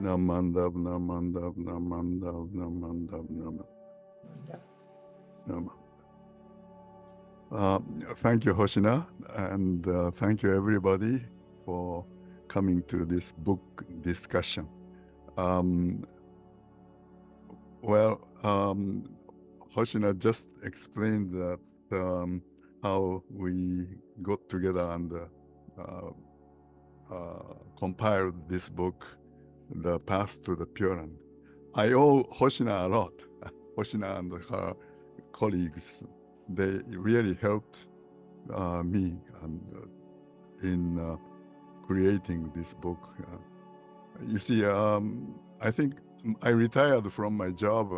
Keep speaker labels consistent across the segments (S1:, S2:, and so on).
S1: Namandav, namandav, namandav, namandav, namandav. Thank you, Hoshina, and thank you, everybody, for coming to this book discussion. Hoshina just explained that how we got together and compiled this book, The Path to the Pure Land. I owe Hoshina a lot. Hoshina and her colleagues, they really helped me in creating this book. You see, I think I retired from my job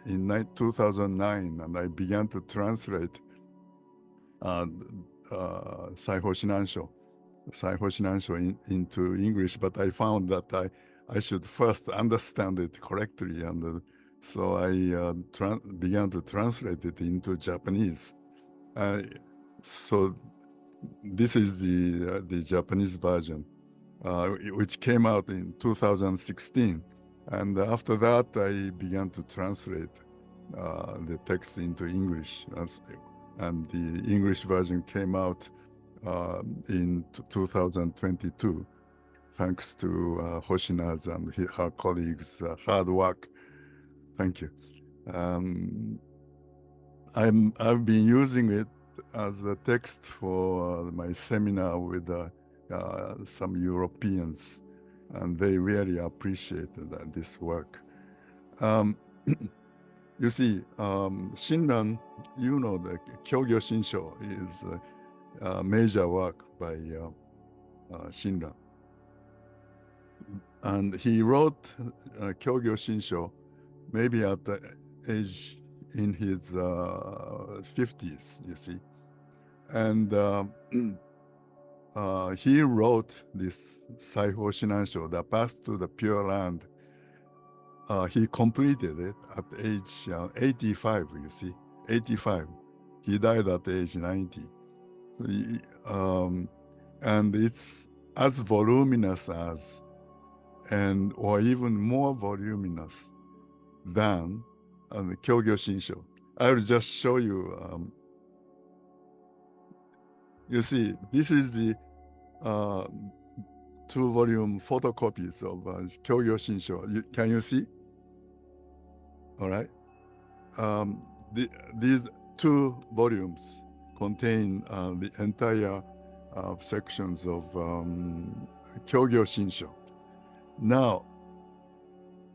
S1: in 2009, and I began to translate Saiho Shinansho into English, but I found that I should first understand it correctly, and so I began to translate it into Japanese. So this is the Japanese version, which came out in 2016. And after that, I began to translate the text into English, and the English version came out in 2022, thanks to Hoshina's and her colleagues' hard work. Thank you. I've been using it as a text for my seminar with some Europeans, and they really appreciated this work. You see, Shinran, you know, the Kyogyo Shinsho is a major work by Shinran. And he wrote Kyogyo Shinsho maybe at the age in his 50s, you see. And he wrote this Saiho Shinansho, The Path to the Pure Land. He completed it at age 85, you see, 85. He died at age 90. So and it's as voluminous as, or even more voluminous than the Kyogyo Shinsho. I will just show you. You see, this is the 2-volume photocopies of Kyogyo Shinsho. Can you see? All right. These 2 volumes contain the entire sections of Kyogyo Shinsho. Now,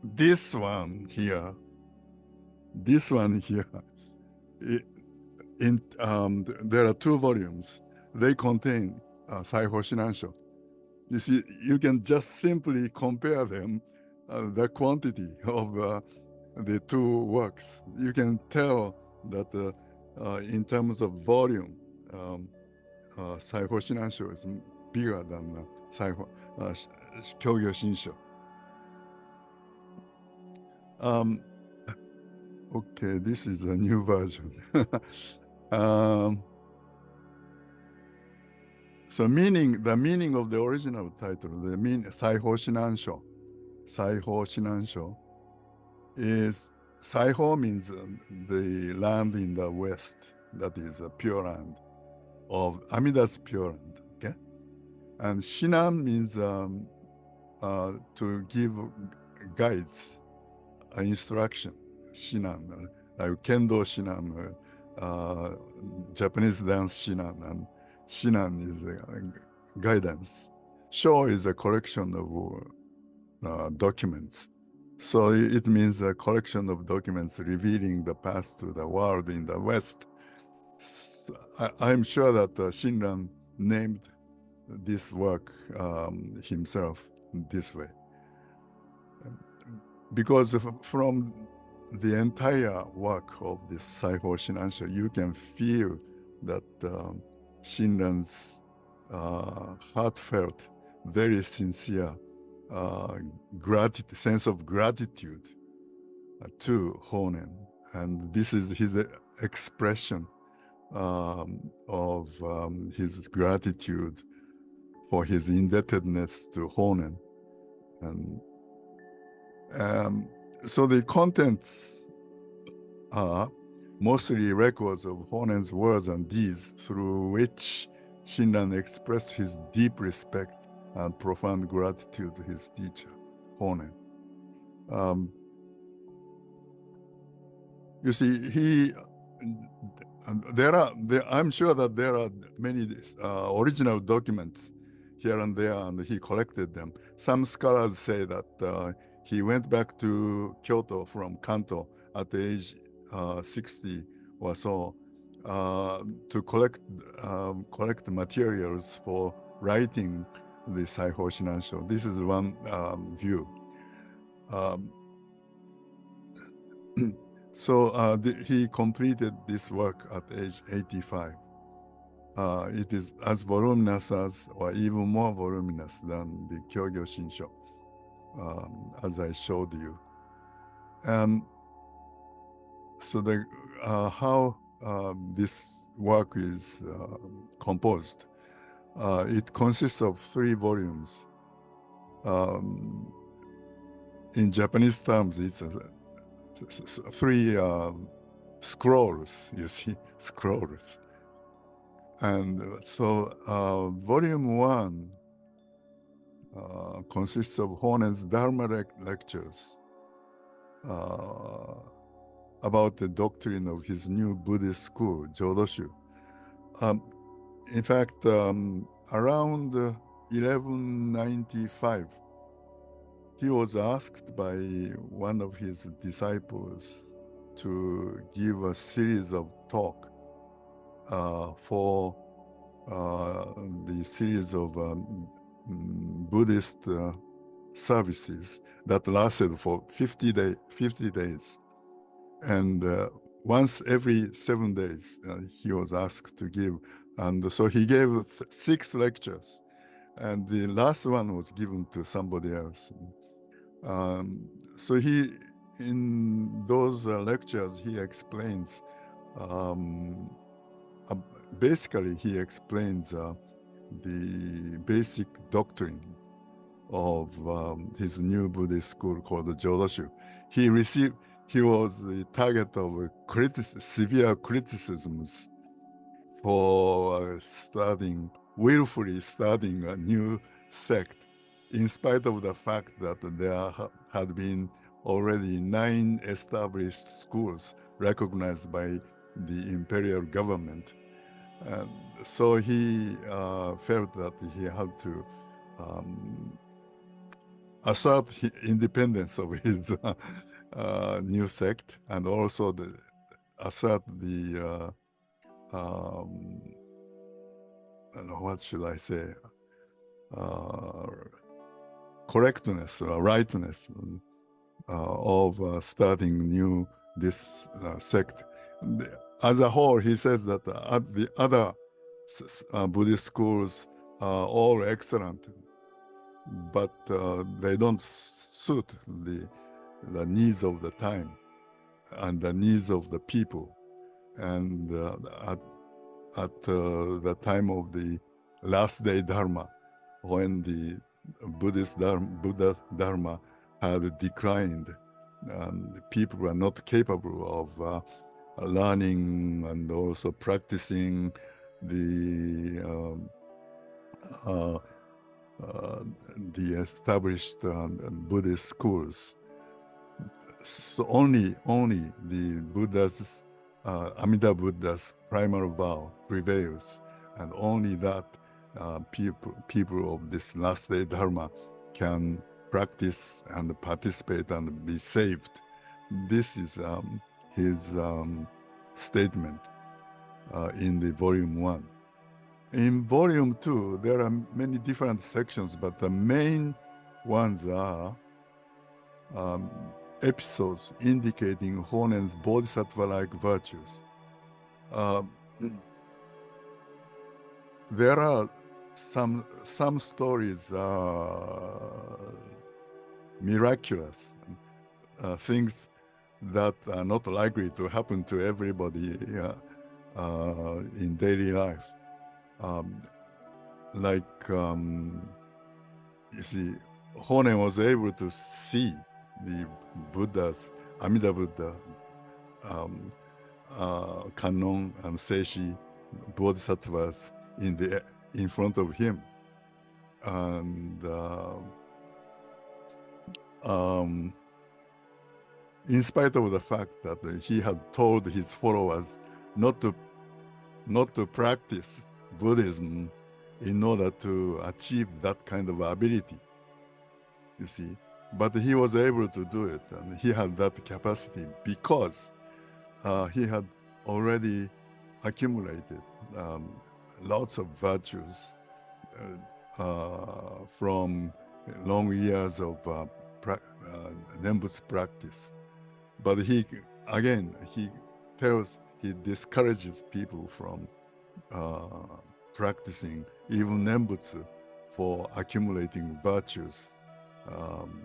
S1: this one here, there are 2 volumes. They contain Saiho Shinansho. You see, you can just simply compare them, the quantity of the 2 works. You can tell that in terms of volume, Saiho Shinansho is bigger than Kyogyo Shinsho. Okay, this is a new version. So the meaning of the original title, Saiho Shinansho is, Saiho means the land in the west, that is a pure land, of Amida's pure land, okay? And Shinan means to give guides, instruction, Shinan, like Kendo Shinan, Japanese dance Shinan, and Shinan is guidance. Sho is a collection of documents. So it means a collection of documents revealing the path to the world in the West. I'm sure that Shinran named this work himself this way. Because from the entire work of this Saiho Shinansho, you can feel that Shinran's heartfelt, very sincere sense of gratitude to Honen. And this is his expression of his gratitude for his indebtedness to Honen. And So the contents are mostly records of Honen's words and deeds through which Shinran expressed his deep respect and profound gratitude to his teacher, Honen. You see, I'm sure that there are many original documents here and there, and he collected them. Some scholars say that he went back to Kyoto from Kanto at the age 60 or so to collect materials for writing the Saiho Shinansho. This is one view. So he completed this work at age 85. It is as voluminous as, or even more voluminous than the Kyogyo Shinsho, as I showed you. So how this work is composed. It consists of 3 volumes. In Japanese terms, it's 3 scrolls, you see, scrolls. And so volume 1 consists of Honen's Dharma lectures about the doctrine of his new Buddhist school, Jodoshu. In fact, around 1195, he was asked by one of his disciples to give a series of talk for the series of Buddhist services that lasted for 50 days. And once every 7 days, he was asked to give. And so he gave 6 lectures. And the last one was given to somebody else. So in those lectures, he explains, basically he explains the basic doctrine of his new Buddhist school called Jodoshu. He was the target of severe criticisms for willfully starting a new sect, in spite of the fact that there had been already 9 established schools recognized by the imperial government. And so he felt that he had to assert independence of his new sect, and also assert the what should I say, correctness, rightness of starting this sect. As a whole, he says that the other Buddhist schools are all excellent, but they don't suit the needs of the time and the needs of the people. And at the time of the last day Dharma, when the Buddha's Dharma had declined, the people were not capable of learning and also practicing the established Buddhist schools. So only the Buddha's, Amida Buddha's primal vow prevails, and only that people of this last day Dharma can practice and participate and be saved. This is his statement in the volume 1. In volume 2, there are many different sections, but the main ones are episodes indicating Honen's bodhisattva-like virtues. There are some stories miraculous, things that are not likely to happen to everybody in daily life. You see, Honen was able to see the Buddhas, Amida Buddha, um, Kannon and Seishi Bodhisattvas in front of him, and um, in spite of the fact that he had told his followers not to practice Buddhism in order to achieve that kind of ability, you see. But he was able to do it, and he had that capacity because he had already accumulated lots of virtues from long years of Nembutsu practice. But he discourages people from practicing even Nembutsu for accumulating virtues. Um,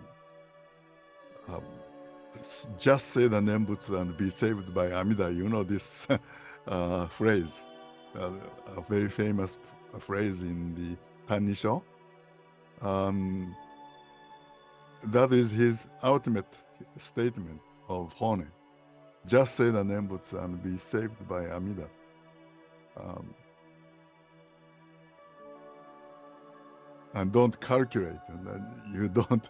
S1: um, just say the Nembutsu and be saved by Amida. You know this phrase, a very famous phrase in the Tanisho. That is his ultimate statement of Honen. Just say the Nembutsu and be saved by Amida. And don't calculate. And you don't.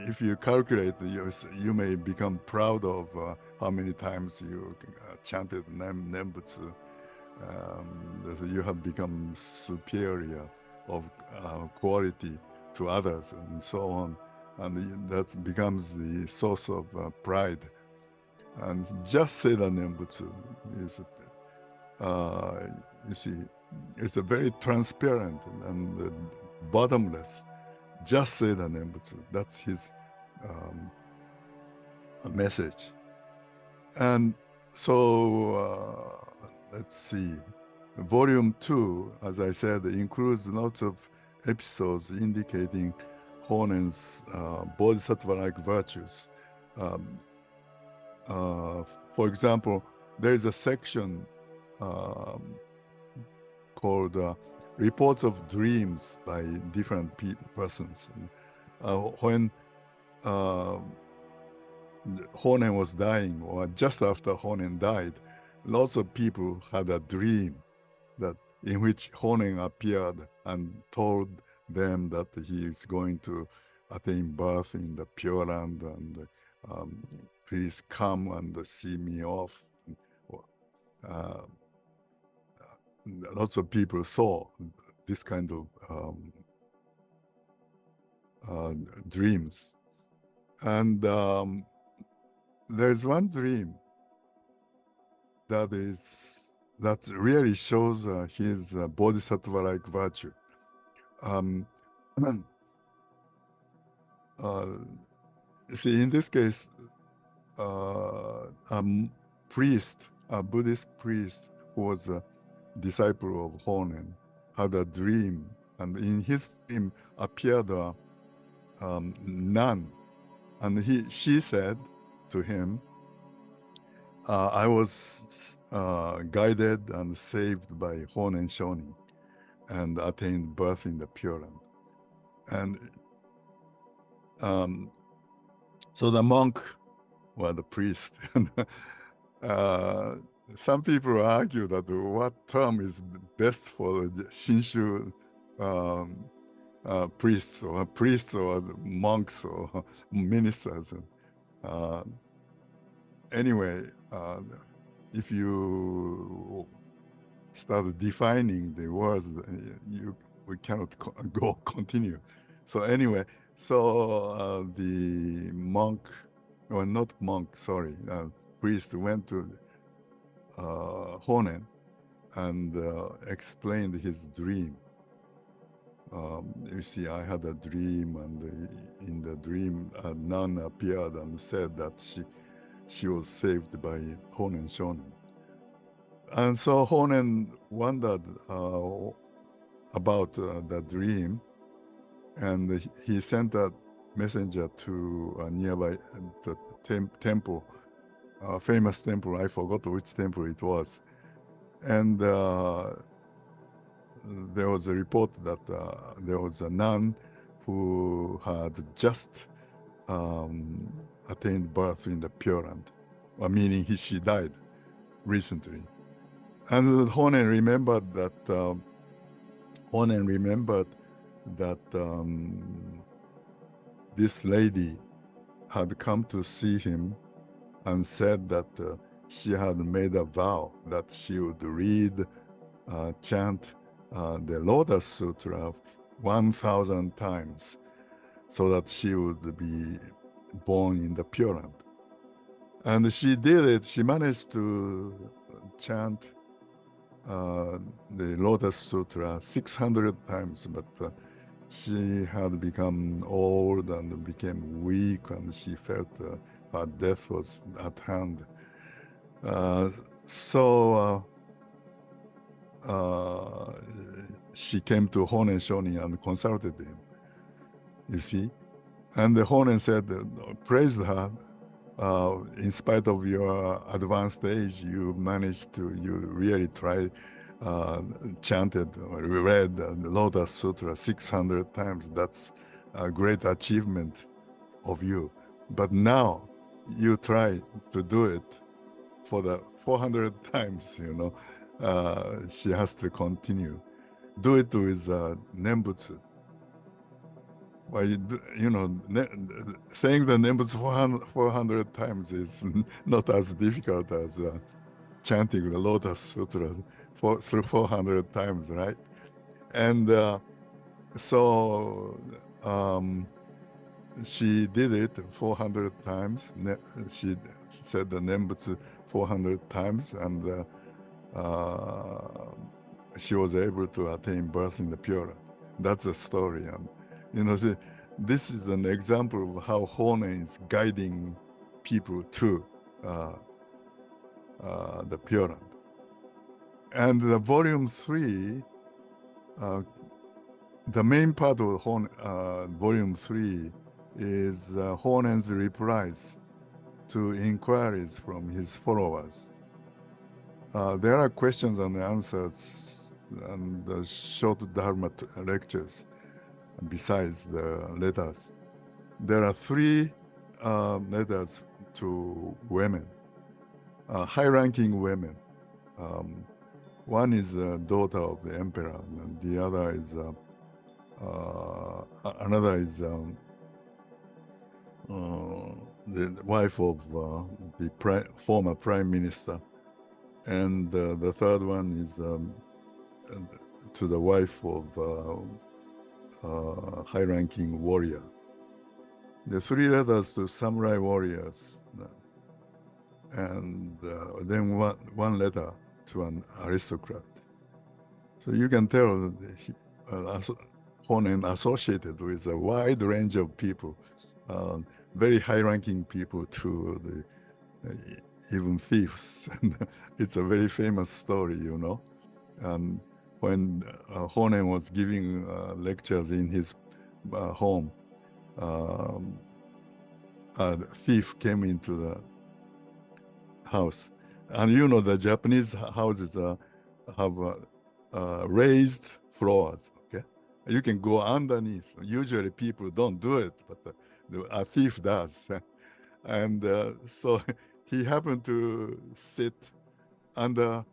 S1: If you calculate, you may become proud of how many times you chanted Nembutsu. So you have become superior of quality to others and so on. And that becomes the source of pride. And just say the Nembutsu is, you see, it's a very transparent and bottomless. Just say the Nembutsu. That's his message. And so let's see. Volume 2, as I said, includes lots of episodes indicating Honen's bodhisattva-like virtues. For example, there is a section called Reports of Dreams by different persons. When Honen was dying, or just after Honen died, lots of people had a dream in which Honen appeared and told them that he is going to attain birth in the Pure Land, and please come and see me off. Lots of people saw this kind of dreams. And there's one dream that really shows his bodhisattva-like virtue. See, in this case, a Buddhist priest who was a disciple of Honen, had a dream, and in his dream appeared a nun, and she said to him, I was guided and saved by Honen Shonin and attained birth in the Pure Land. And so the monk, or the priest, some people argue that what term is best for Shinshu priests or monks or ministers. Anyway, if you start defining the words, we cannot continue. So anyway, the monk, or not monk, sorry, priest went to Honen and explained his dream. You see, I had a dream, and in the dream, a nun appeared and said that she was saved by Honen Shonin. And so Honen wondered about the dream, and he sent a messenger to a nearby temple, a famous temple. I forgot which temple it was. And there was a report that there was a nun who had just attained birth in the Pure Land, meaning she died recently. And Honen remembered that this lady had come to see him and said that she had made a vow that she would read, chant the Lotus Sutra 1,000 times so that she would be born in the Pure Land. And she did it. She managed to chant the Lotus Sutra 600 times, but she had become old and became weak, and she felt her death was at hand. So she came to Honen Shonin and consulted him, you see. And the Honen said, praised her, in spite of your advanced age, you really tried, chanted or read the Lotus Sutra 600 times. That's a great achievement of you. But now you try to do it for the 400 times, she has to continue. Do it with Nembutsu. Well, saying the Nembutsu 400 times is not as difficult as chanting the Lotus Sutra through 400 times, right? And so she did it 400 times. She said the Nembutsu 400 times, and she was able to attain birth in the Pure. That's the story. And, this is an example of how Honen is guiding people to the Pure Land. And the volume 3, the main part of volume 3 is Honen's replies to inquiries from his followers. There are questions and answers and short Dharma lectures besides the letters. There are 3 letters to women, high-ranking women. One is the daughter of the emperor, and the other is another is the wife of the former prime minister, and the third one is to the wife of high-ranking warrior. The 3 letters to samurai warriors, and then one letter to an aristocrat. So you can tell Honen associated with a wide range of people, very high-ranking people to even thieves. It's a very famous story, And when Honen was giving lectures in his home, a thief came into the house. And the Japanese houses have raised floors, okay? You can go underneath. Usually people don't do it, but a thief does. And so he happened to sit under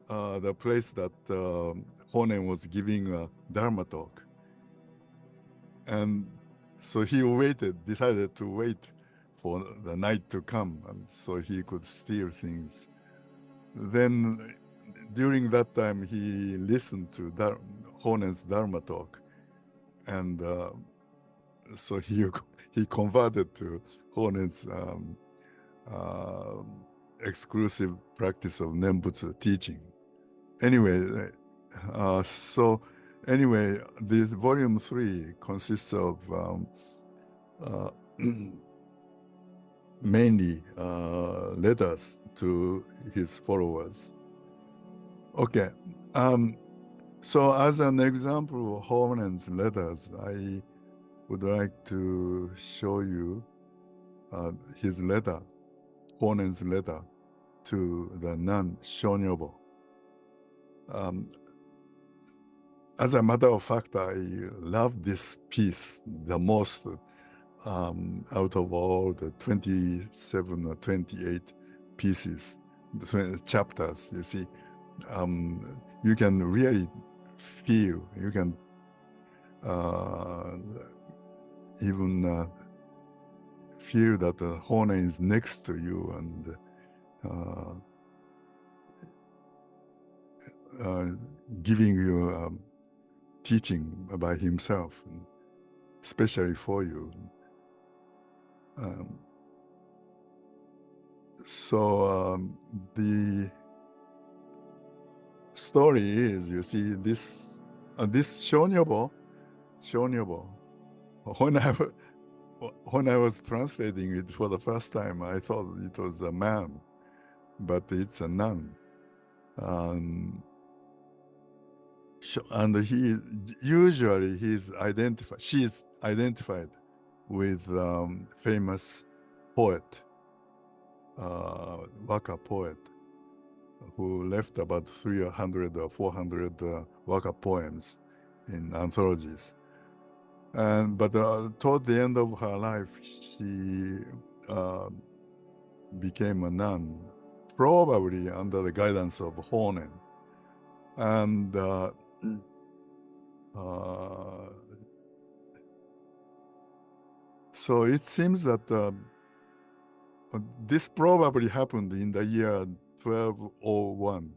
S1: the place that Honen was giving a Dharma talk. And so he decided to wait for the night to come, and so he could steal things. Then during that time, he listened to Honen's Dharma talk, and so he converted to Honen's exclusive practice of Nembutsu teaching. Anyway, this volume 3 consists of mainly letters to his followers. Okay, so as an example of Honen's letters, I would like to show you his letter, Honen's letter to the nun Shonyobo. As a matter of fact, I love this piece the most out of all the 27 or 28 pieces, the chapters, you see, you can really feel, you can even feel that the Honen is next to you and giving you teaching by himself, especially for you. So the story is, you see, this Shonyobo, when I was translating it for the first time, I thought it was a man, but it's a nun. And she's identified with famous poet, Waka poet, who left about 300 or 400 Waka poems in anthologies. But toward the end of her life, she became a nun, probably under the guidance of Honen. And so it seems that this probably happened in the year 1201,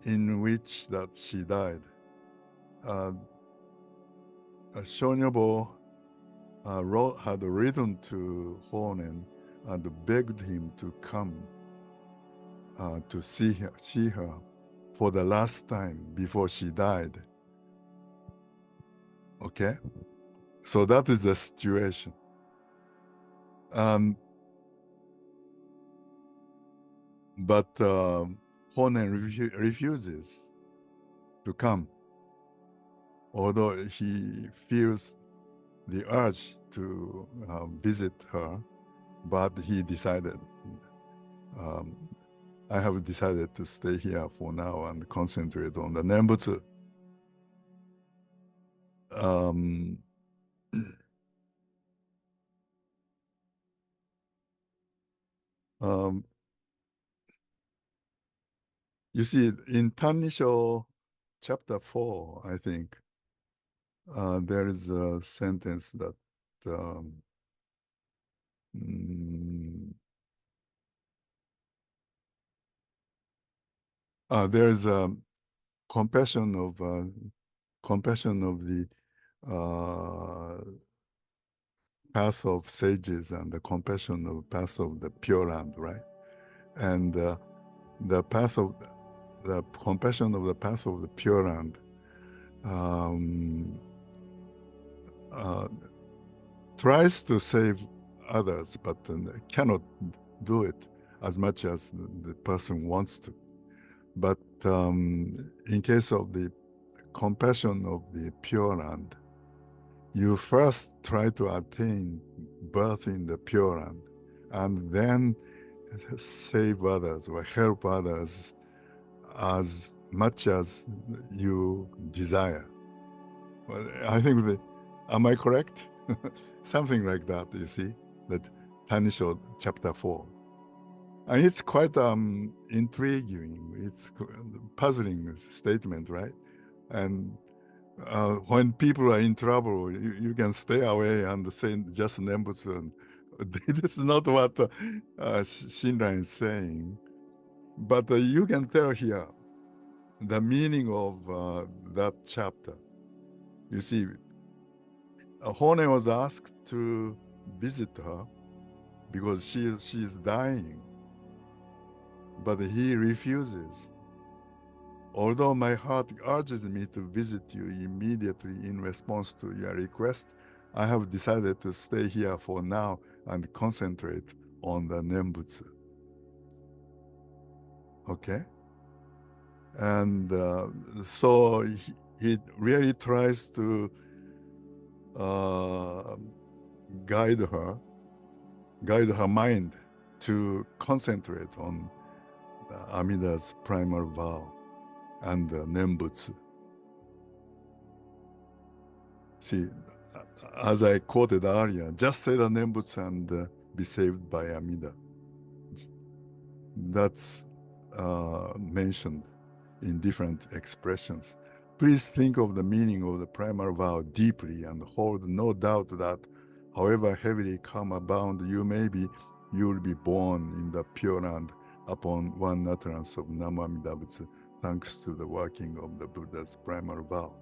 S1: in which that she died. Shonyobo had written to Honen and begged him to come to see her for the last time before she died. Okay? So that is the situation. But Honen refuses to come, although he feels the urge to visit her, but he decided, I have decided to stay here for now and concentrate on the Nembutsu. You see, in Tannisho chapter 4, I think, there is a sentence that there is a compassion of the path of sages and the compassion of path of the Pure Land, right? And the path of the compassion of the path of the Pure Land tries to save others, but cannot do it as much as the person wants to. But in case of the compassion of the Pure Land, you first try to attain birth in the Pure Land, and then save others or help others as much as you desire. Well, I think am I correct? Something like that, you see, that Tanisho chapter 4. And it's quite intriguing. It's a puzzling statement, right? And when people are in trouble, you can stay away and say just Nembutsu. This is not what Shinran is saying. But you can tell here the meaning of that chapter. You see, Hone was asked to visit her because she is dying, but he refuses. Although my heart urges me to visit you immediately in response to your request, I have decided to stay here for now and concentrate on the Nembutsu. Okay? And so he really tries to guide her mind to concentrate on Amida's primal vow and Nembutsu. See, as I quoted earlier, just say the Nembutsu and be saved by Amida. That's mentioned in different expressions. Please think of the meaning of the primal vow deeply and hold no doubt that however heavily karma bound you may be, you will be born in the Pure Land upon one utterance of Nam Amida Butsu, thanks to the working of the Buddha's primal vow.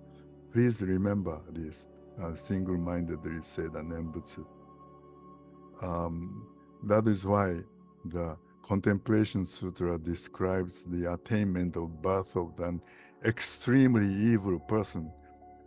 S1: Please remember this and single-mindedly say the Nembutsu. That is why the Contemplation Sutra describes the attainment of birth of an extremely evil person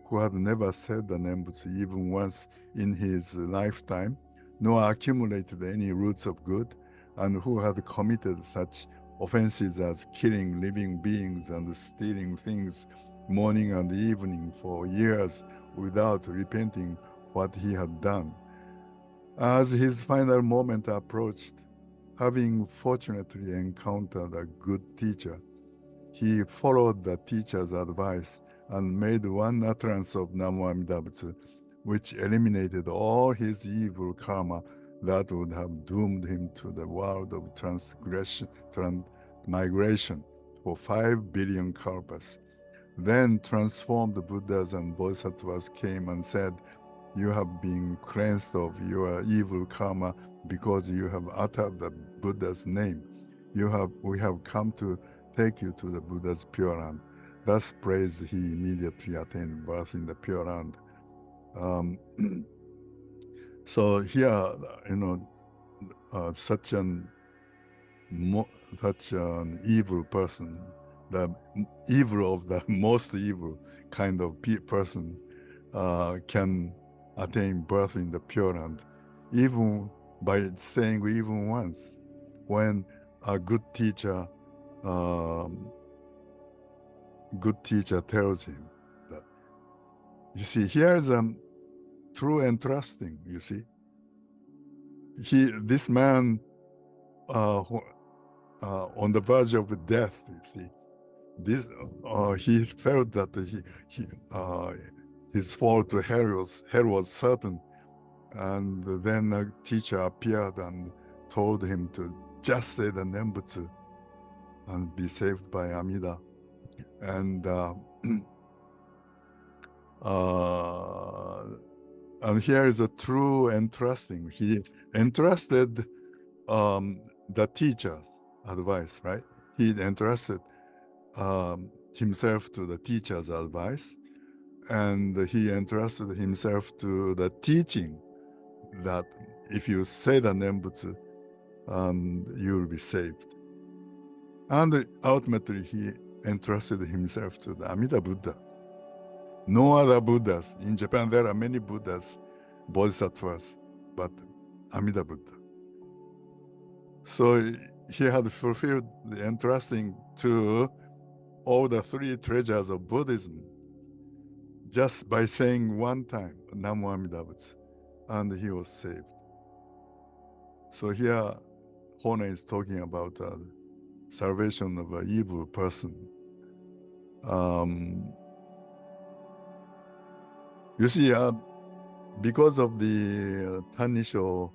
S1: who had never said the Nembutsu even once in his lifetime, nor accumulated any roots of good, and who had committed such offenses as killing living beings and stealing things morning and evening for years without repenting what he had done. As his final moment approached, having fortunately encountered a good teacher, he followed the teacher's advice and made one utterance of Namo Amida Butsu, which eliminated all his evil karma that would have doomed him to the world of migration for 5 billion kalpas. Then transformed Buddhas and Bodhisattvas came and said, you have been cleansed of your evil karma because you have uttered the Buddha's name. We have come to take you to the Buddha's Pure Land. Thus praised, he immediately attained birth in the Pure Land. So here, such an evil person, the evil of the most evil kind of person, can attain birth in the Pure Land, even by saying even once, when a good teacher tells him that. You see, here is true and trusting. You see, this man, on the verge of death. You see, this he felt that his fall to hell was certain, and then a teacher appeared and told him to just say the Nembutsu and be saved by Amida. And and here is a true entrusting. He entrusted the teacher's advice, right? He entrusted himself to the teacher's advice, and he entrusted himself to the teaching that if you say the Nembutsu, you will be saved. And ultimately, he entrusted himself to the Amida Buddha. No other Buddhas. In Japan, there are many Buddhas, Bodhisattvas, but Amida Buddha. So he had fulfilled the entrusting to all the 3 treasures of Buddhism just by saying one time, Namo Amida Butsu, and he was saved. So here, Hone is talking about salvation of an evil person. You see, because of the Tanisho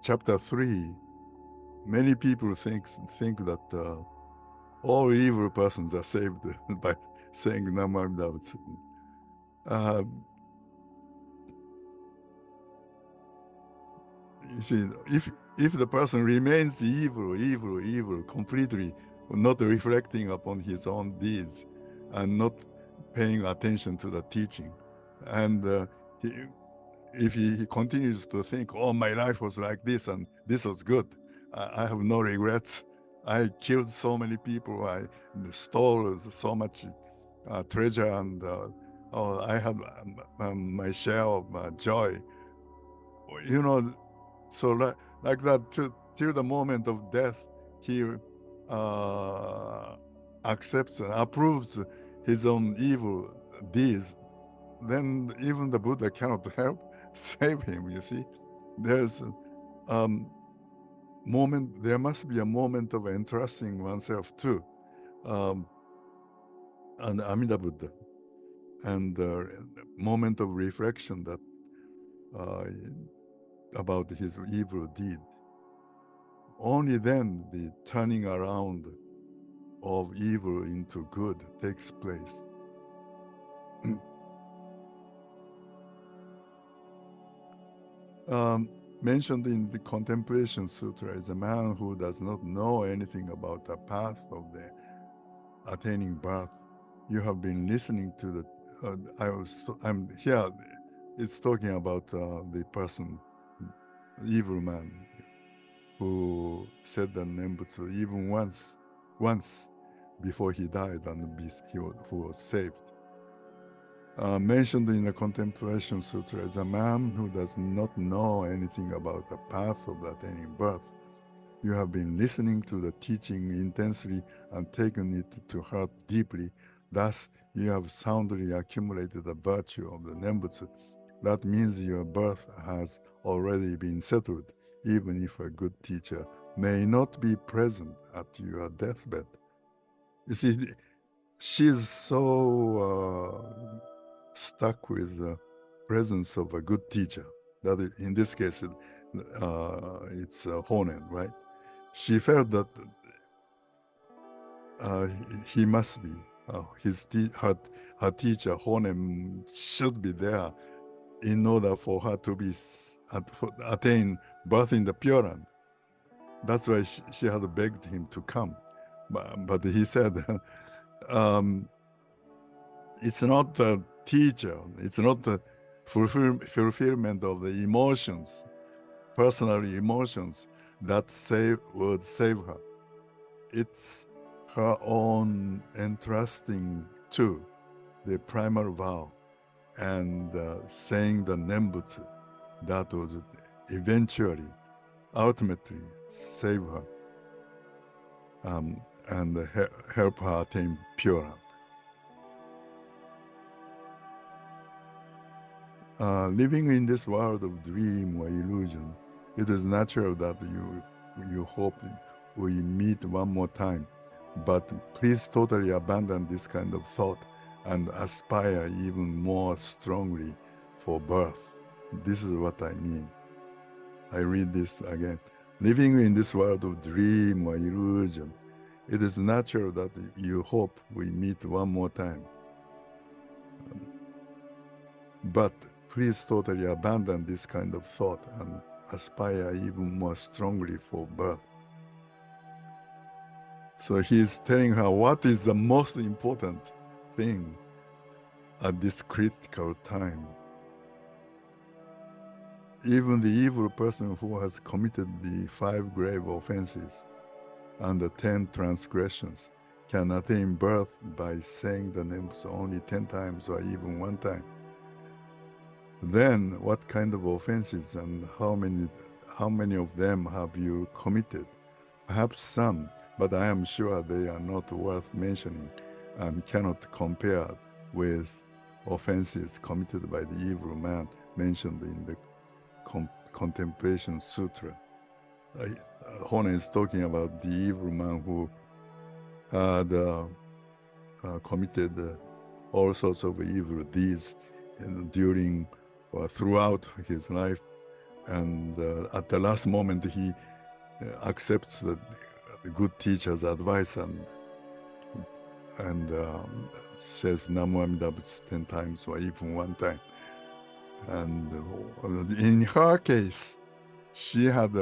S1: chapter 3, many people think that all evil persons are saved by saying Namo Amida Butsu. You see, if the person remains evil, completely not reflecting upon his own deeds and not paying attention to the teaching, and if he continues to think, oh, my life was like this and this was good, I have no regrets, I killed so many people, I stole so much treasure, and I had my share of joy. So like that till the moment of death, he accepts and approves his own evil deeds. Then even the Buddha cannot help save him. You see, there's there must be a moment of entrusting oneself to an Amida Buddha, and a moment of reflection that uh, about his evil deed. Only then the turning around of evil into good takes place. Mentioned in the Contemplation Sutra is a man who does not know anything about the path of the attaining birth. You have been listening to the. I'm here. It's talking about the person, evil man, who said the Nembutsu even once before he died, and who was saved. Mentioned in the Contemplation Sutra is a man who does not know anything about the path of attaining birth. You have been listening to the teaching intensely and taken it to heart deeply. Thus, you have soundly accumulated the virtue of the Nembutsu. That means your birth has already been settled, even if a good teacher may not be present at your deathbed. You see, she's so stuck with the presence of a good teacher. That in this case, it's Honen, right? She felt that he must be her teacher Honen should be there in order for her to be attain birth in the Pure Land. That's why she had begged him to come, but he said, "It's not the teacher. It's not the fulfillment of the emotions, personal emotions, that would save her. It's her own entrusting to the primal vow and saying the Nembutsu that would eventually, ultimately save her and help her attain Pure Land. Living in this world of dream or illusion, it is natural that you hope we meet one more time, but please totally abandon this kind of thought and aspire even more strongly for birth. This is what I mean. I read this again. Living in this world of dream or illusion, it is natural that you hope we meet one more time. But please totally abandon this kind of thought and aspire even more strongly for birth. So he's telling her what is the most important thing at this critical time. Even the evil person who has committed the 5 grave offenses and the 10 transgressions can attain birth by saying the names only 10 times or even 1 time. Then what kind of offenses and how many of them have you committed? Perhaps some, but I am sure they are not worth mentioning and cannot compare with offenses committed by the evil man mentioned in the Contemplation Sutra. Honen is talking about the evil man who had committed all sorts of evil deeds during or throughout his life, and at the last moment he accepts the good teacher's advice and says Namo Amida Butsu 10 times or even 1 time. And in her case, she had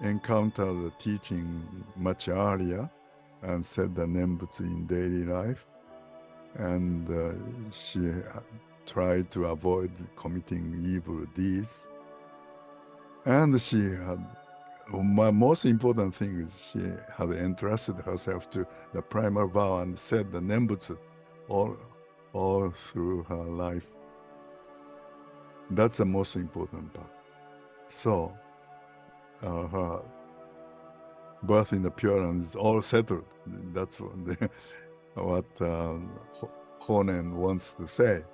S1: encountered the teaching much earlier and said the Nembutsu in daily life, and she tried to avoid committing evil deeds. And she had, my most important thing is she had entrusted herself to the primal vow and said the Nembutsu all through her life. That's the most important part. So her birth in the Pure Land is all settled. That's what Honen wants to say.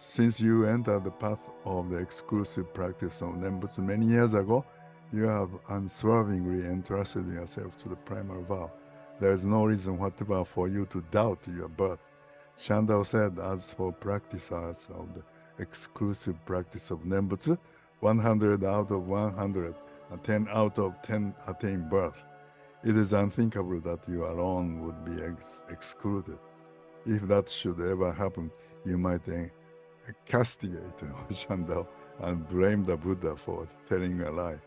S1: since you entered the path of the exclusive practice of Nembutsu many years ago, you have unswervingly entrusted yourself to the primal vow. There is no reason whatever for you to doubt your birth. Shandao said, as for practitioners of the exclusive practice of Nembutsu, 100 out of 100, 10 out of 10 attain birth. It is unthinkable that you alone would be excluded. If that should ever happen, you might castigate Shandao and blame the Buddha for telling a lie.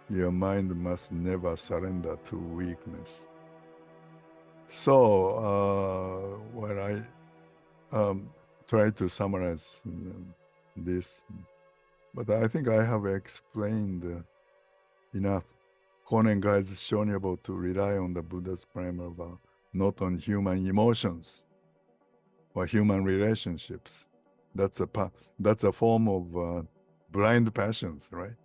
S1: Your mind must never surrender to weakness. So, when I try to summarize this, but I think I have explained enough. Honen guides Shonyabo to rely on the Buddha's primal vow, not on human emotions or human relationships. That's a form of blind passions, right?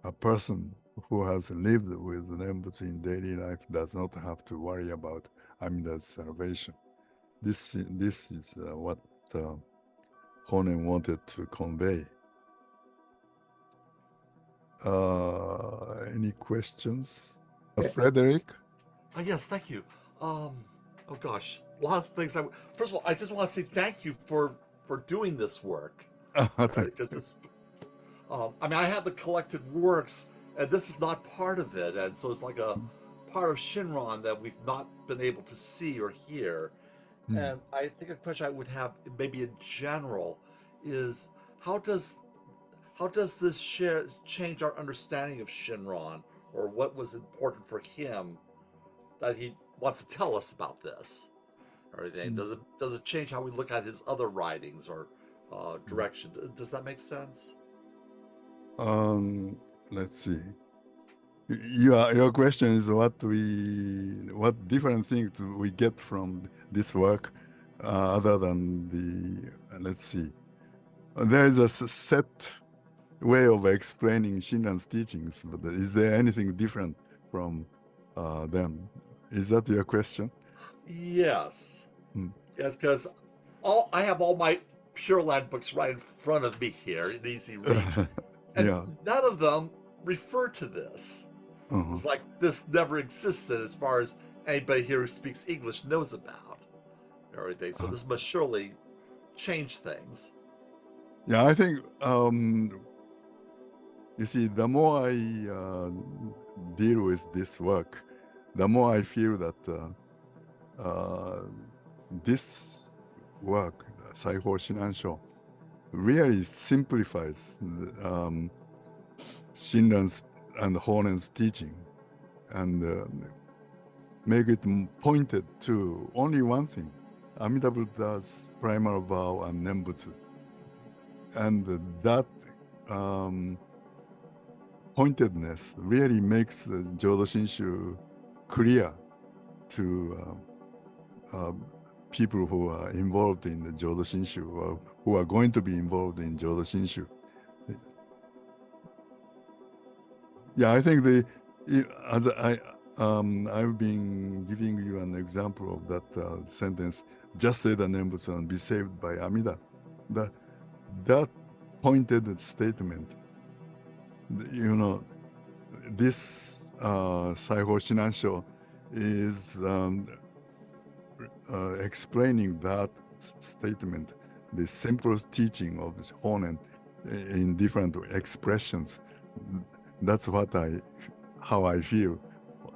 S1: A person who has lived with Nembutsu in daily life does not have to worry about Amida's salvation. This is what Honen wanted to convey. Any questions? Frederick?
S2: Yes, thank you. Oh gosh, a lot of things. First of all, I just want to say thank you for doing this work. Right, because this, I mean, I have the collected works, and this is not part of it, and so it's like a part of Shinran that we've not been able to see or hear. And I think a question I would have, maybe in general, is how does how does this change our understanding of Shinran, or what was important for him that he wants to tell us about this? Or anything? Does it change how we look at his other writings or direction? Does that make sense?
S1: Let's see. Your question is what different things do we get from this work, other than let's see. There is a set way of explaining Shinran's teachings, but is there anything different from them? Is that your question?
S2: Yes,
S1: Mm.
S2: yes, because all I have all my Pure Land books right in front of me here in easy reach, and
S1: Yeah.
S2: none of them refer to this.
S1: Uh-huh.
S2: It's like this never existed as far as anybody here who speaks English knows about everything. So
S1: Uh,
S2: this must surely change things.
S1: yeah, I think you see, the more I deal with this work, the more I feel that this work, Saiho Shinansho, really simplifies Shinran's and Honen's teaching and make it pointed to only one thing, Amida Buddha's primal vow and Nembutsu. And that pointedness really makes the Jodo Shinshu clear to people who are involved in the Jodo Shinshu or who are going to be involved in Jodo Shinshu. Yeah, I think as I've been giving you an example of that sentence, just say the Nembutsu and be saved by Amida. That pointed statement, this Saiho Shinansho is explaining that statement, the simple teaching of Honen in different expressions. That's how I feel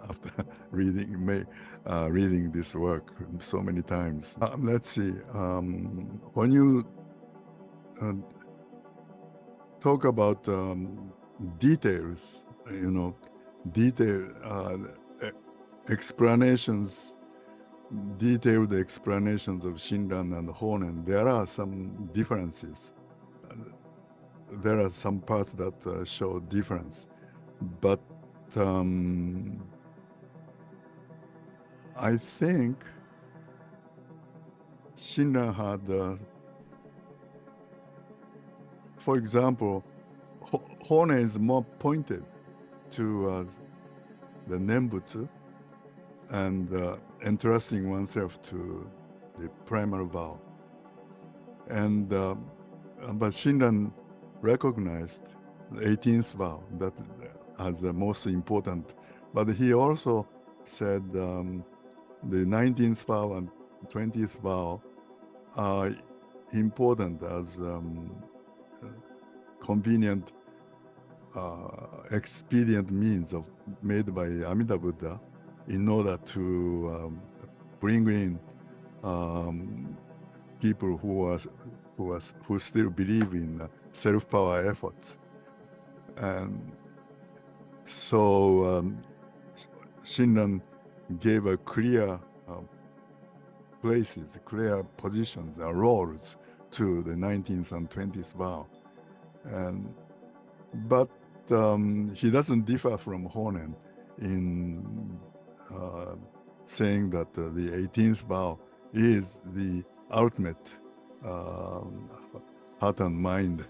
S1: after reading this work so many times. Let's see. When you talk about details, explanations, detailed explanations of Shinran and Honen, there are some differences. There are some parts that show difference, but I think Shinran had, for example, Honen is more pointed to the Nembutsu and entrusting oneself to the primal vow. And but Shinran recognized the 18th vow that as the most important. But he also said the 19th vow and 20th vow are important as convenient, expedient means of made by Amida Buddha in order to bring in people who still believe in self-power efforts. And so Shinran gave a clear places, clear positions, roles to the 19th and 20th vow. But he doesn't differ from Honen in saying that the 18th vow is the ultimate heart and mind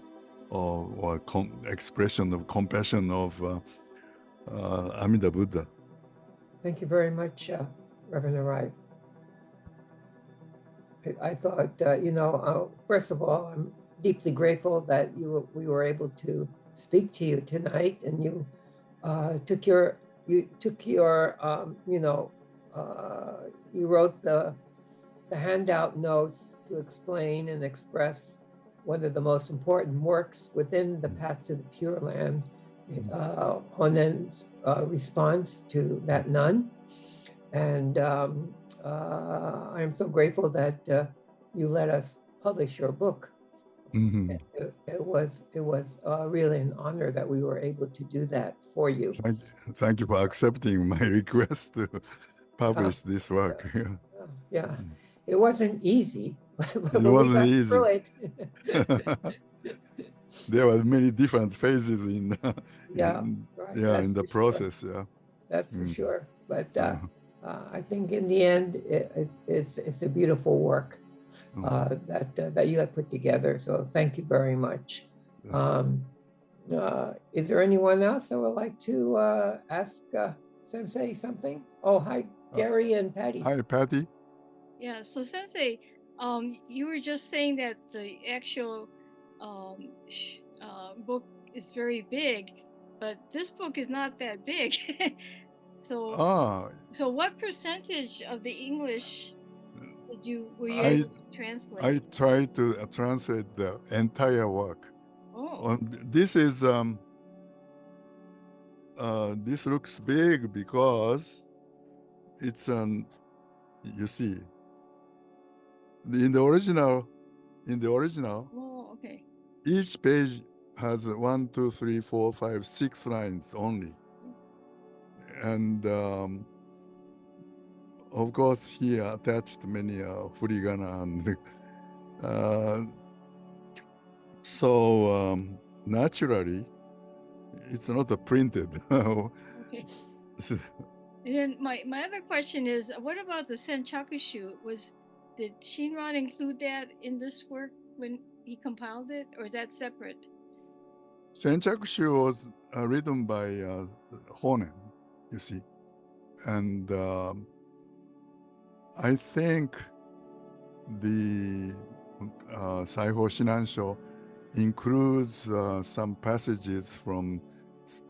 S1: or expression of compassion of Amida Buddha.
S3: Thank you very much, Reverend Arai. I thought, first of all, I'm deeply grateful that we were able to speak to you tonight, and you wrote the handout notes to explain and express one of the most important works within the Path to the Pure Land, Honen's response to that nun. And I'm so grateful that you let us publish your book.
S1: Mm-hmm.
S3: It was really an honor that we were able to do that for you.
S1: Thank you for accepting my request to publish this work.
S3: Yeah, it wasn't easy.
S1: It wasn't easy.
S3: Through it.
S1: There were many different phases in the process.
S3: Sure. Yeah, that's for sure. But I think in the end, it's a beautiful work that you have put together. So thank you very much. Is there anyone else that would like to ask Sensei something? Oh, hi, Gary and Patty.
S1: Hi, Patty.
S4: Yeah, so Sensei, you were just saying that the actual book is very big, but this book is not that big. So what percentage of the English were you able to translate?
S1: I tried to translate the entire work.
S4: Oh.
S1: This is this looks big because it's you see in the original.
S4: Oh, okay.
S1: Each page has 1, 2, 3, 4, 5, 6 lines only, and of course he attached many furigana and so naturally it's not printed.
S4: Okay. And then my other question is, what about the Senchakushu? Did Shinran include that in this work when he compiled it, or is that separate?
S1: Senchakushu was written by Honen, you see, and I think the Saiho Shinansho includes some passages from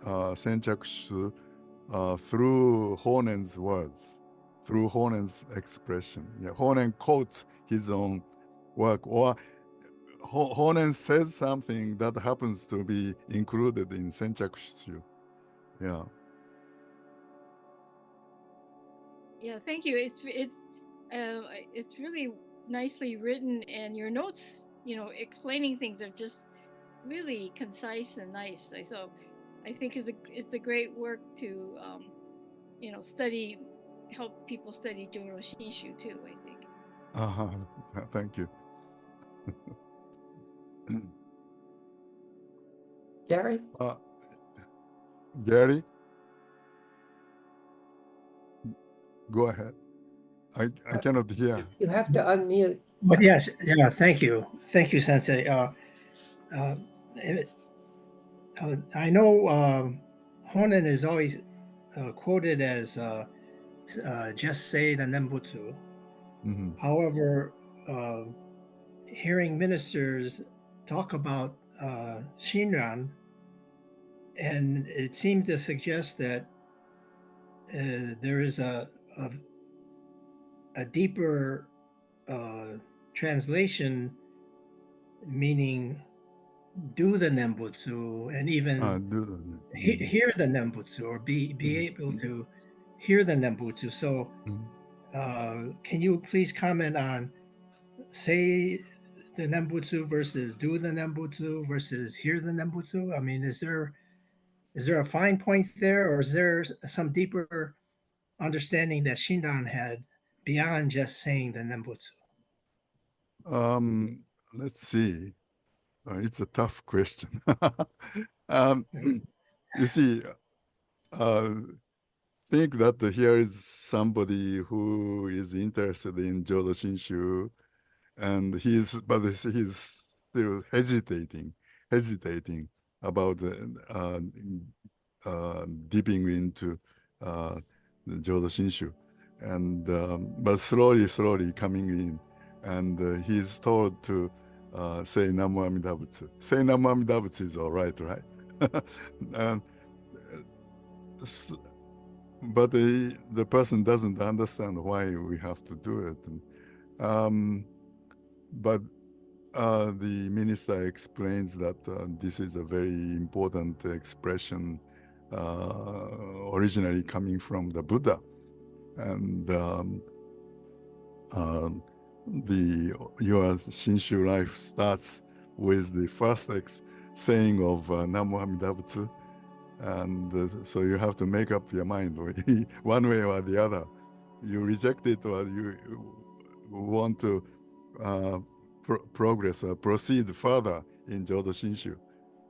S1: Senchakushu through Honen's words, through Honen's expression. Yeah, Honen quotes his own work, or Honen says something that happens to be included in Senchakushu. Yeah.
S4: Yeah, thank you. It's really nicely written, and your notes, explaining things are just really concise and nice. So I think it's a great work to study, help people study Joro Shinshu too, I think.
S1: Thank you.
S3: Gary?
S1: Gary? Go ahead. I cannot hear.
S3: You have to unmute.
S5: But yes, yeah, thank you. Thank you, Sensei. I know Honen is always quoted as just say the Nembutsu. Mm-hmm. However, hearing ministers talk about Shinran, and it seemed to suggest that there is a deeper translation, meaning do the Nembutsu and even hear the Nembutsu, or be able to hear the Nembutsu. So can you please comment on say the Nembutsu versus do the Nembutsu versus hear the Nembutsu? I mean, is there a fine point there, or is there some deeper understanding that Shinran had beyond just saying the Nembutsu?
S1: Let's see. It's a tough question. You see, think that here is somebody who is interested in Jodo Shinshu, and he's still hesitating about dipping into the Jodo Shinshu, and but slowly coming in, and he's told to say Namo Amida Butsu. Say Namo Amida Butsu is all right? And, but the person doesn't understand why we have to do it. But the minister explains that this is a very important expression originally coming from the Buddha. And your Shinshu life starts with the first saying of Namo Amida Butsu. And so you have to make up your mind one way or the other. You reject it, or you want to progress or proceed further in Jodo Shinshu.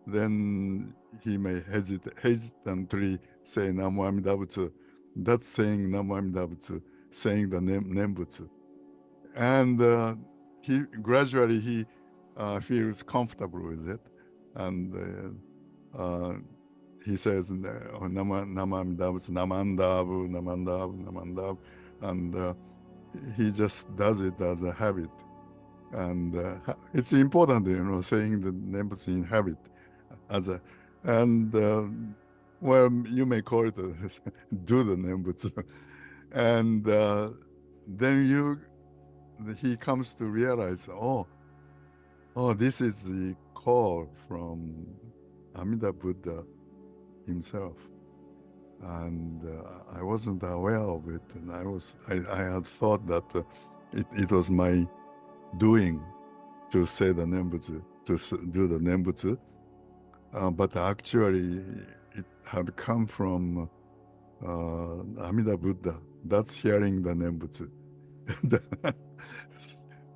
S1: Then he may hesitantly say Namo Amida Butsu. That's saying Namo Amida Butsu, saying the Nembutsu. And he gradually feels comfortable with it, and he says Nama Amida Butsu, Namandabu, Namandabu, Namandabu, and he just does it as a habit. And it's important, saying the Nembutsu in habit well, you may call it do the Nembutsu. And then he comes to realize, oh, this is the call from Amida Buddha himself. And I wasn't aware of it, and I had thought that it was my doing to say the Nembutsu, to do the Nembutsu, but actually it had come from Amida Buddha. That's hearing the Nembutsu.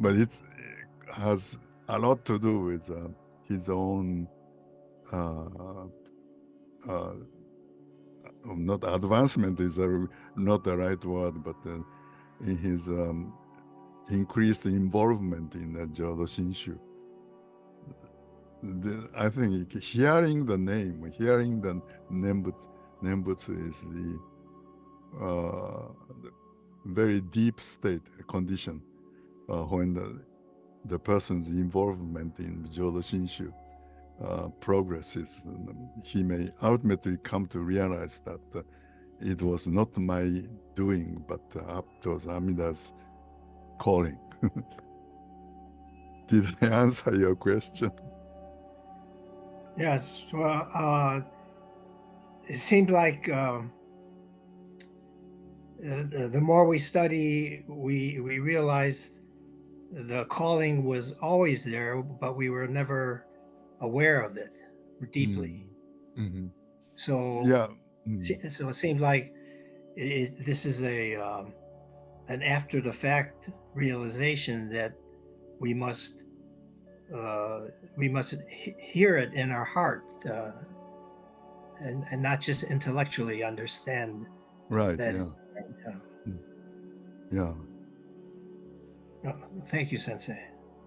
S1: But it has a lot to do with his own not advancement is not the right word, but in his increased involvement in the Jodo Shinshu. I think hearing the name, hearing the Nembutsu is the very deep state condition when the person's involvement in Jodo Shinshu progresses. He may ultimately come to realize that it was not my doing, but it was Amida's calling. Did I answer your question?
S5: Yes. Well, it seemed like the more we study, we realized the calling was always there, but we were never aware of it deeply.
S1: Mm-hmm.
S5: So
S1: yeah.
S5: So it seems like this is an after the fact realization that we must hear it in our heart and not just intellectually understand.
S1: Right.
S5: That
S1: yeah.
S5: Thank you, Sensei.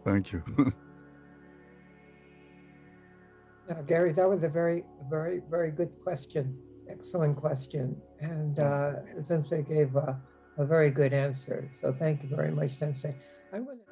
S1: Thank you.
S3: Gary, that was a very, very, very good question. Excellent question. And Sensei gave a very good answer. So thank you very much, Sensei. I'm going to